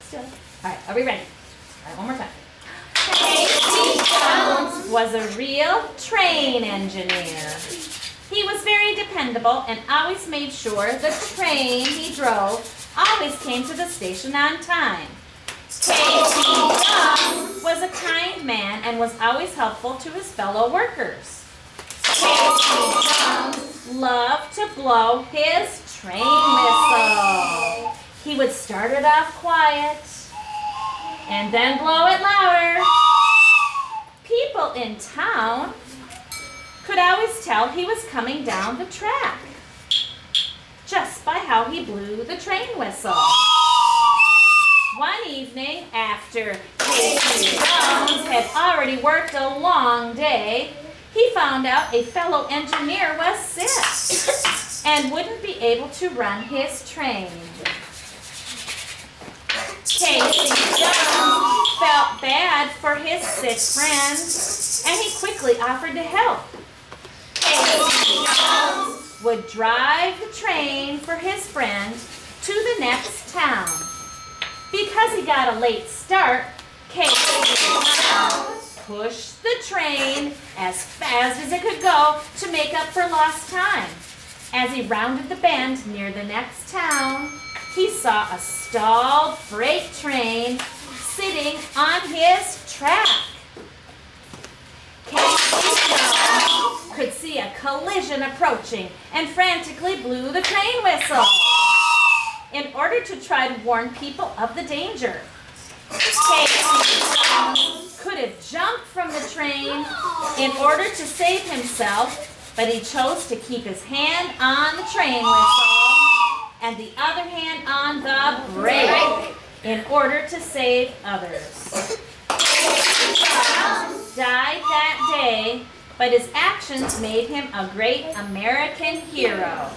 still. All right, are we ready? All right, one more time. Casey Jones was a real train engineer. He was very dependable and always made sure the train he drove always came to the station on time. Casey Jones was a kind man and was always helpful to his fellow workers. Casey Jones loved to blow his train whistle. He would start it off quiet and then blow it louder. People in town could always tell he was coming down the track just by how he blew the train whistle. One evening, after Casey Jones had already worked a long day, he found out a fellow engineer was sick and wouldn't be able to run his train. Casey Jones felt bad for his sick friend, and he quickly offered to help. Casey Jones would drive the train for his friend to the next town. Because he got a late start, Casey Jones pushed the train as fast as it could go to make up for lost time. As he rounded the bend near the next town, he saw a stalled freight train sitting on his track. Casey Jones could see a collision approaching and frantically blew the train whistle in order to try to warn people of the danger. Casey Jones could have jumped from the train in order to save himself, but he chose to keep his hand on the train whistle and the other hand on the brake in order to save others. Casey Jones died that day, but his actions made him a great American hero.